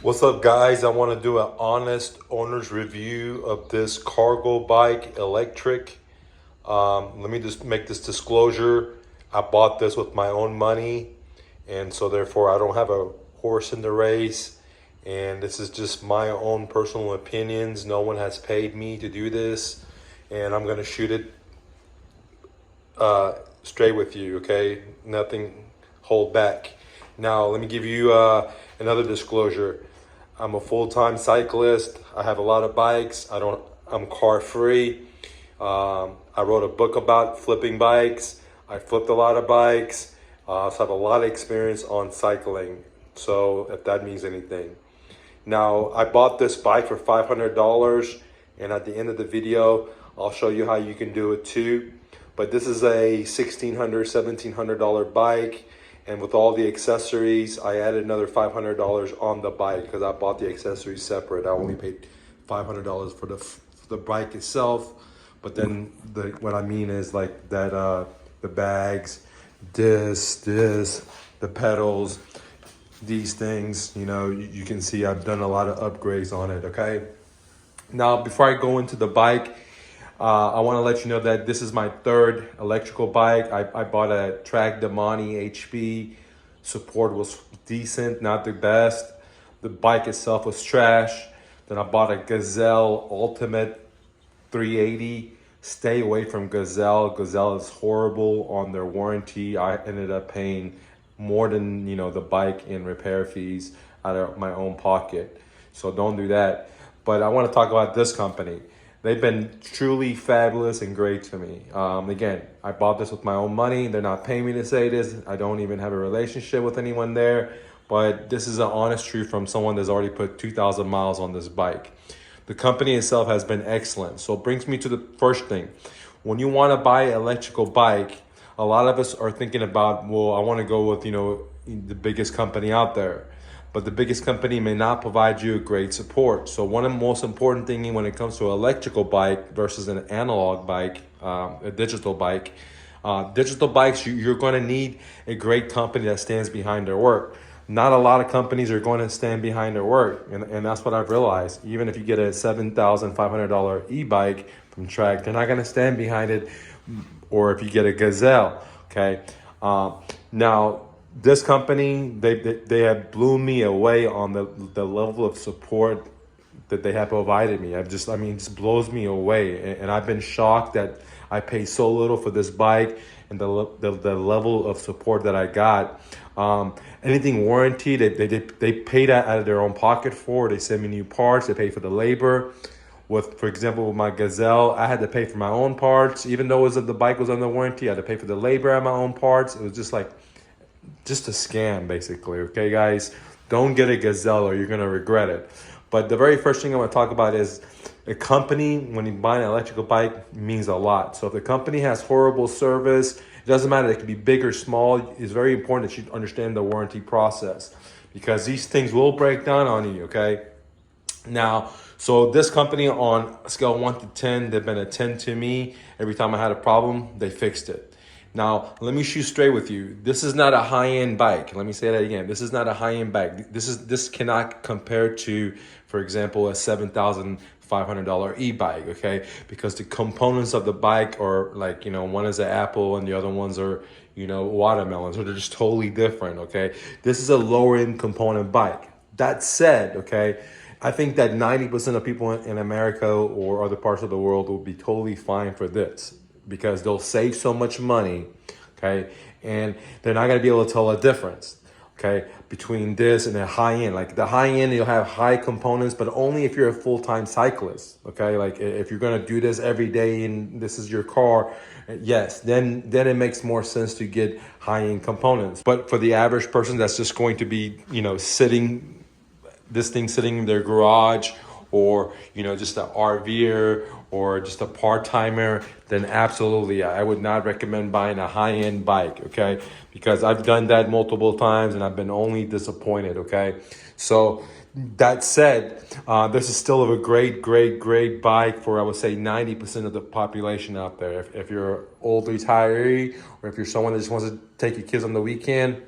What's up, guys? I want to do an honest owner's review of this cargo bike, electric. Let me just make this disclosure. I bought this with my own money, and so therefore I don't have a horse in the race. And this is just my own personal opinions. No one has paid me to do this, and I'm gonna shoot it straight with you, okay? Nothing hold back. Now, let me give you another disclosure. I'm a full-time cyclist. I have a lot of bikes. I'm car free. I wrote a book about flipping bikes. I flipped a lot of bikes. So I have a lot of experience on cycling. So if that means anything. Now, I bought this bike for $500, and at the end of the video, I'll show you how you can do it too. But this is a $1,600, $1,700 bike. And with all the accessories, I added another $500 on the bike because I bought the accessories separate. I only paid $500 for the bike itself. But then what I mean is like that the bags, the pedals, these things, you can see I've done a lot of upgrades on it, okay? Now, before I go into the bike, I want to let you know that this is my third electrical bike. I bought a Track Damani HP. Support was decent, not the best. The bike itself was trash. Then I bought a Gazelle Ultimate 380. Stay away from Gazelle. Gazelle is horrible on their warranty. I ended up paying more than the bike in repair fees out of my own pocket. So don't do that. But I want to talk about this company. They've been truly fabulous and great to me. Again, I bought this with my own money. They're not paying me to say this. I don't even have a relationship with anyone there. But this is an honest truth from someone that's already put 2,000 miles on this bike. The company itself has been excellent. So it brings me to the first thing. When you want to buy an electrical bike, a lot of us are thinking about, well, I want to go with, the biggest company out there. But the biggest company may not provide you a great support. So one of the most important things when it comes to an electrical bike versus an analog bike, a digital bike, digital bikes, you're going to need a great company that stands behind their work. Not a lot of companies are going to stand behind their work. And that's what I've realized. Even if you get a $7,500 e-bike from Track, they're not going to stand behind it. Or if you get a Gazelle, okay? Now, this company, they have blew me away on the level of support that they have provided me. It just blows me away. And I've been shocked that I pay so little for this bike and the level of support that I got. Anything warranty, they pay that out of their own pocket for. They send me new parts, they pay for the labor. For example, with my Gazelle, I had to pay for my own parts. Even though the bike was under warranty, I had to pay for the labor and my own parts. It was just a scam, basically. Okay, guys, don't get a Gazelle or you're gonna regret it. But the very first thing I want to talk about is a company. When you buy an electrical bike, means a lot. So if the company has horrible service, it doesn't matter. It can be big or small. It's very important that you understand the warranty process because these things will break down on you. Okay. Now, so this company on a scale of 1 to 10, they've been a 10 to me. Every time I had a problem, they fixed it. Now, let me shoot straight with you. This is not a high-end bike. Let me say that again. This is not a high-end bike. This cannot compare to, for example, a $7,500 e-bike, okay? Because the components of the bike are one is an apple and the other ones are, watermelons. So they're just totally different, okay? This is a lower-end component bike. That said, okay, I think that 90% of people in America or other parts of the world will be totally fine for this because they'll save so much money, okay? And they're not gonna be able to tell a difference, okay, between this and the high end. Like the high end, you'll have high components, but only if you're a full-time cyclist, okay? Like if you're gonna do this every day and this is your car, yes, then it makes more sense to get high-end components. But for the average person that's just going to be, sitting in their garage or, just an RVer or just a part-timer, then absolutely, I would not recommend buying a high-end bike, okay? Because I've done that multiple times and I've been only disappointed, okay? So that said, this is still a great bike for, I would say, 90% of the population out there. If you're an old retiree or if you're someone that just wants to take your kids on the weekend,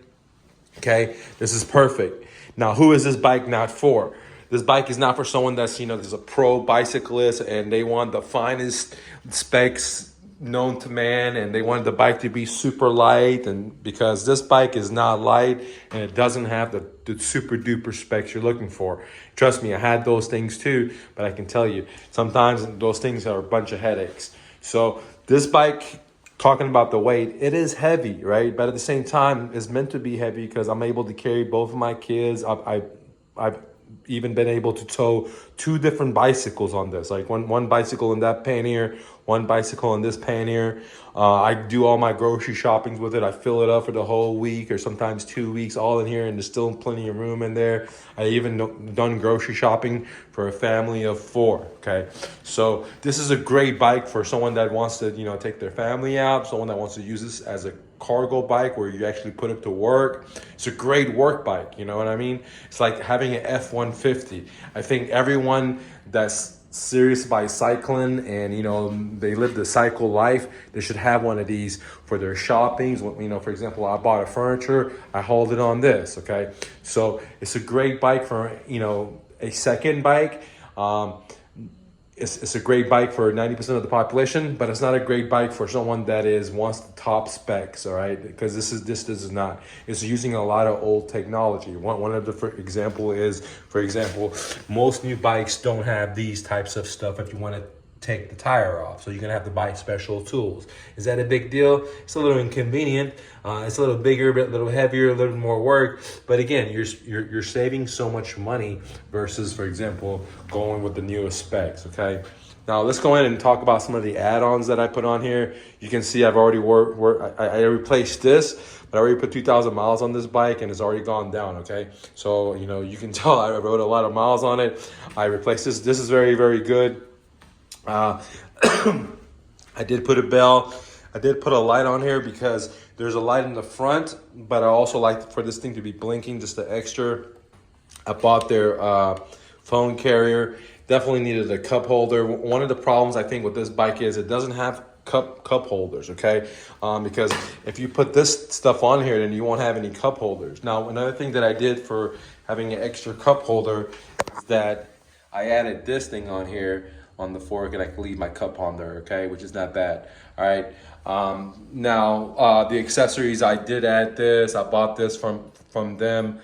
Okay, this is perfect. Now, who is this bike not for? This bike is not for someone that's, there's a pro bicyclist and they want the finest specs known to man, and they want the bike to be super light, and because this bike is not light and it doesn't have the super duper specs you're looking for. Trust me, I had those things too, but I can tell you, sometimes those things are a bunch of headaches. So this bike, talking about the weight, it is heavy, right? But at the same time, it's meant to be heavy because I'm able to carry both of my kids. I've even been able to tow 2 different bicycles on this, like one bicycle in that pannier, one bicycle in this pannier. I do all my grocery shoppings with it. I fill it up for the whole week or sometimes 2 weeks, all in here, and there's still plenty of room in there. I even done grocery shopping for a family of 4. Okay, so this is a great bike for someone that wants to, take their family out, someone that wants to use this as a cargo bike where you actually put it to work. It's a great work bike, you know what I mean? It's like having an F-150. I think everyone that's serious by cycling and they live the cycle life, they should have one of these for their shoppings. For example, I bought a furniture, I hauled it on this. Okay, so it's a great bike for a second bike. It's a great bike for 90% of the population, but it's not a great bike for someone that wants the top specs, all right? Because this is not. It's using a lot of old technology. One of the for example, most new bikes don't have these types of stuff if you want to take the tire off. So you're gonna have to buy special tools. Is that a big deal? It's a little inconvenient. It's a little bigger, a little heavier, a little more work. But again, you're saving so much money versus, for example, going with the newest specs. Okay. Now let's go ahead and talk about some of the add-ons that I put on here. You can see I've already I replaced this, but I already put 2,000 miles on this bike and it's already gone down. Okay. So you can tell I rode a lot of miles on it. I replaced this. This is very, very good. I did put a bell. I did put a light on here because there's a light in the front, but I also like for this thing to be blinking, just the extra. I bought their phone carrier. Definitely needed a cup holder. One of the problems I think with this bike is it doesn't have cup holders, okay? Because if you put this stuff on here, then you won't have any cup holders. Now, another thing that I did for having an extra cup holder is that I added this thing on here on the fork, and I can leave my cup on there, okay, which is not bad. All right. Now the accessories, I did add this. I bought this from them.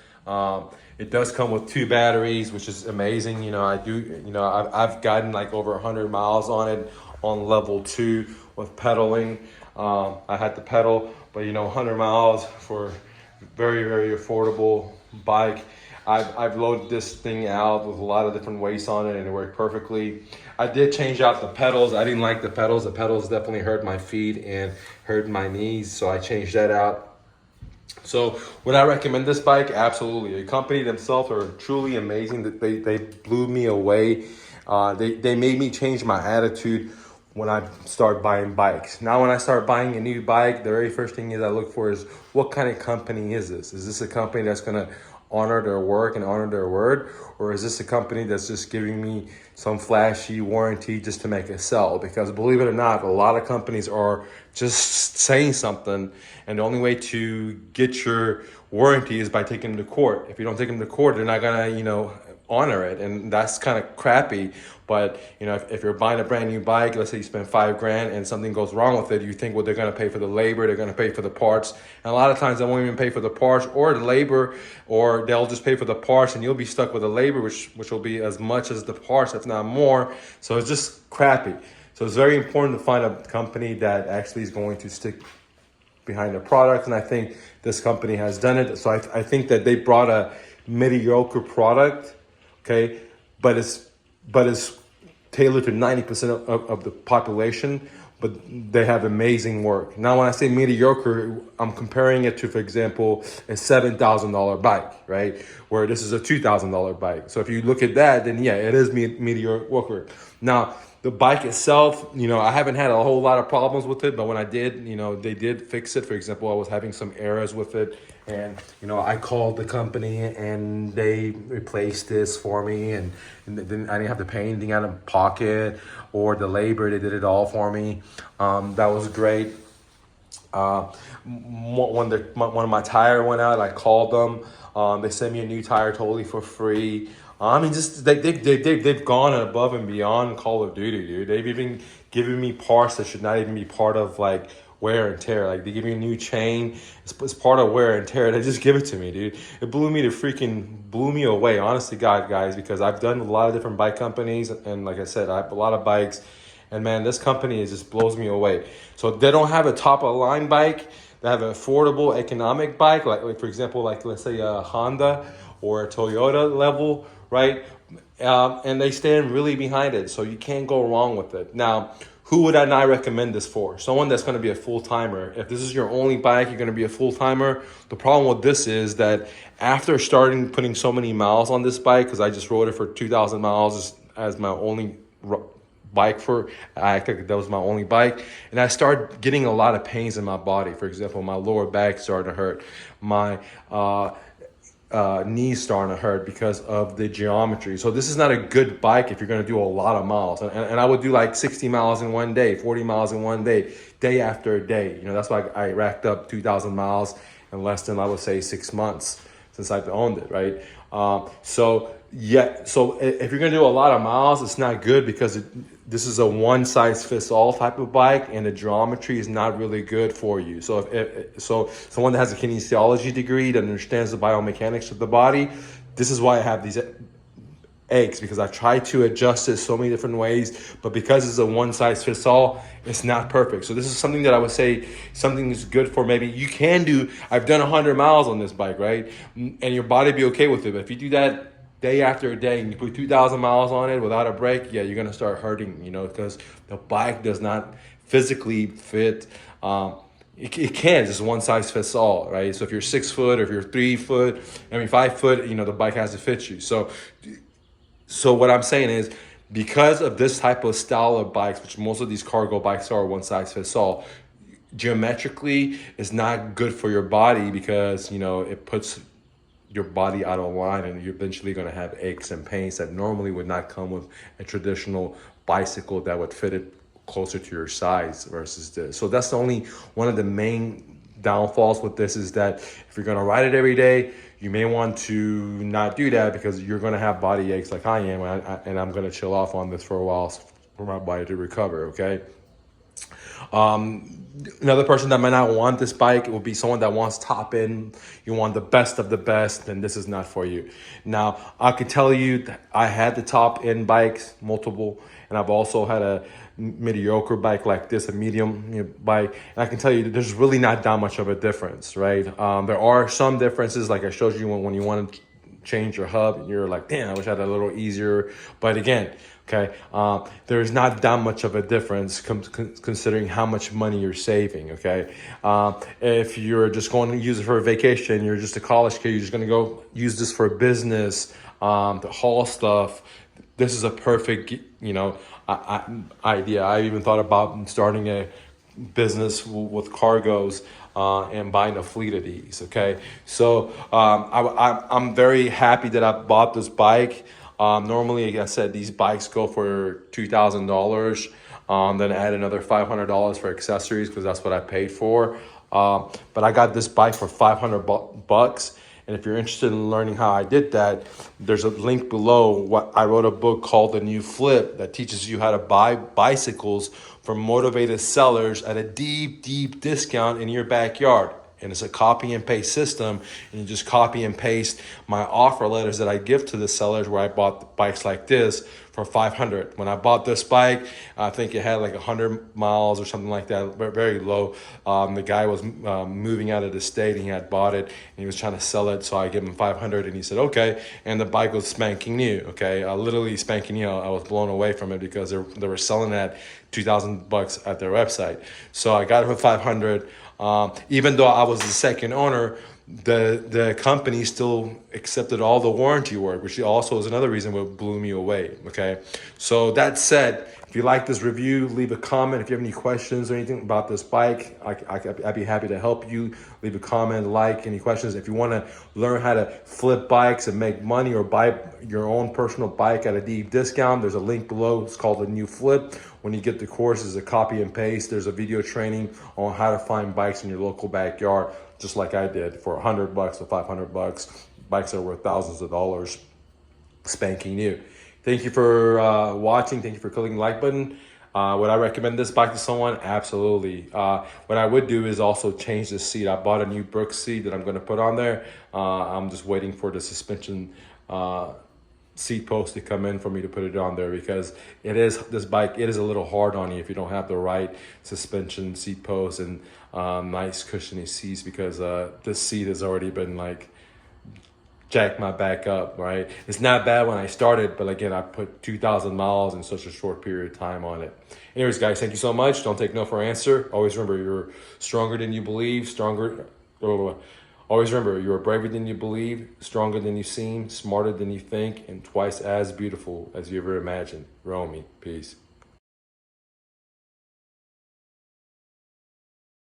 It does come with 2 batteries, which is amazing. I've gotten like over 100 miles on it on level 2 with pedaling. I had to pedal, but 100 miles for very, very affordable bike. I've loaded this thing out with a lot of different weights on it and it worked perfectly. I did change out the pedals. I didn't like the pedals. The pedals definitely hurt my feet and hurt my knees, so I changed that out. So would I recommend this bike? Absolutely. The company themselves are truly amazing. That they blew me away. They made me change my attitude when I start buying bikes. Now when I start buying a new bike, the very first thing I look for is what kind of company is this? Is this a company that's gonna honor their work and honor their word, or is this a company that's just giving me some flashy warranty just to make a sell? Because believe it or not, a lot of companies are just saying something, and the only way to get your warranty is by taking them to court. If you don't take them to court, they're not gonna honor it, and that's kind of crappy. But if you're buying a brand new bike, let's say you spend $5,000 and something goes wrong with it, you think, well, they're going to pay for the labor, they're going to pay for the parts, and a lot of times they won't even pay for the parts or the labor, or they'll just pay for the parts, and you'll be stuck with the labor, which will be as much as the parts, if not more. So it's just crappy. So it's very important to find a company that actually is going to stick behind the product, and I think this company has done it. So I think that they brought a mediocre product, okay, but it's tailored to 90% of the population, but they have amazing work. Now, when I say mediocre, I'm comparing it to, for example, a $7,000 bike, right? Where this is a $2,000 bike. So if you look at that, then yeah, it is mediocre. Now, the bike itself, I haven't had a whole lot of problems with it, but when I did, they did fix it. For example, I was having some errors with it, and I called the company and they replaced this for me, and then I didn't have to pay anything out of pocket or the labor. They did it all for me. That was great. When one of my tire went out, I called them. They sent me a new tire totally for free. I mean, just they've gone above and beyond Call of Duty, dude. They've even given me parts that should not even be part of like wear and tear. Like they give me a new chain. It's part of wear and tear. They just give it to me, dude. It blew me away. Honestly, God, guys, because I've done a lot of different bike companies, and like I said, I have a lot of bikes. And man, this company just blows me away. So they don't have a top of the line bike. They have an affordable economic bike, like for example, like let's say a Honda or a Toyota level, right? And they stand really behind it, so you can't go wrong with it. Now, who would I not recommend this for? Someone that's going to be a full timer. If this is your only bike, you're going to be a full timer. The problem with this is that after starting putting so many miles on this bike, because I just rode it for 2,000 miles as my only bike for I think that was my only bike, and I started getting a lot of pains in my body. For example, my lower back started to hurt, my knees starting to hurt because of the geometry. So this is not a good bike if you're going to do a lot of miles, and I would do like 60 miles in one day, 40 miles in one day after day. That's why I racked up 2,000 miles in less than, I would say, 6 months since I've owned it, right? So if you're gonna do a lot of miles, it's not good because this is a one size fits all type of bike, and the geometry is not really good for you. So if someone that has a kinesiology degree that understands the biomechanics of the body, this is why I have these aches, because I've tried to adjust it so many different ways, but because it's a one size fits all, it's not perfect. So this is something that I would say something is good for. Maybe you can do, I've done 100 miles on this bike, right? And your body be okay with it. But if you do that day after day and you put 2,000 miles on it without a brake, yeah, you're going to start hurting, because the bike does not physically fit. It can't just one size fits all, right? So if you're 6 foot or if you're 3 foot, 5 foot, the bike has to fit you. So what I'm saying is, because of this type of style of bikes, which most of these cargo bikes are one size fits all, geometrically is not good for your body because, it puts your body out of line, and you're eventually going to have aches and pains that normally would not come with a traditional bicycle that would fit it closer to your size versus this. So that's the only one of the main downfalls with this, is that if you're going to ride it every day, you may want to not do that because you're going to have body aches like I am, and I'm going to chill off on this for a while for my body to recover, okay? Another person that might not want this bike will be someone that wants top end. You want the best of the best, then this is not for you. Now, I can tell you that I had the top end bikes, multiple, and I've also had a mediocre bike like this, a medium bike. And I can tell you that there's really not that much of a difference, right? There are some differences, like I showed you when you want to change your hub, and you're like, damn, I wish I had a little easier. But again, okay, there's not that much of a difference considering how much money you're saving, okay? If you're just going to use it for a vacation, you're just a college kid, you're just going to go use this for business, to haul stuff, this is a perfect, idea. I even thought about starting a business with cargos, and buying a fleet of these, okay? So I'm very happy that I bought this bike. Normally, like I said, these bikes go for $2,000. Then add another $500 for accessories because that's what I paid for. But I got this bike for $500. And if you're interested in learning how I did that, there's a link below. I wrote a book called The New Flip that teaches you how to buy bicycles from motivated sellers at a deep, deep discount in your backyard. And it's a copy and paste system, and you just copy and paste my offer letters that I give to the sellers where I bought bikes like this for $500. When I bought this bike, I think it had like 100 miles or something like that, very low. The guy was moving out of the state, and he had bought it, and he was trying to sell it, so I gave him $500, and he said, okay, and the bike was spanking new, okay, literally spanking new. I was blown away from it because they were selling it at $2,000 at their website. So I got it for $500. Even though I was the second owner, the company still accepted all the warranty work, which also is another reason what blew me away. Okay, so that said, if you like this review, leave a comment. If you have any questions or anything about this bike, I'd be happy to help you. Leave a comment, like, any questions. If you want to learn how to flip bikes and make money, or buy your own personal bike at a deep discount, there's a link below. It's called The New Flip. When you get the course, it's a copy and paste. There's a video training on how to find bikes in your local backyard, just like I did, for $100 to $500. Bikes are worth thousands of dollars, spanking new. Thank you for watching. Thank you for clicking the like button. Would I recommend this bike to someone? Absolutely. What I would do is also change the seat. I bought a new Brooks seat that I'm going to put on there. I'm just waiting for the suspension seat post to come in for me to put it on there, because this bike is a little hard on you if you don't have the right suspension seat post and nice cushiony seats, because this seat has already been like jacked my back up, right? It's not bad when I started, but again, I put 2,000 miles in such a short period of time on it. Anyways, guys, thank you so much. Don't take no for an answer. Always remember, you're stronger than you believe, always remember, you are braver than you believe, stronger than you seem, smarter than you think, and twice as beautiful as you ever imagined. Romy, peace.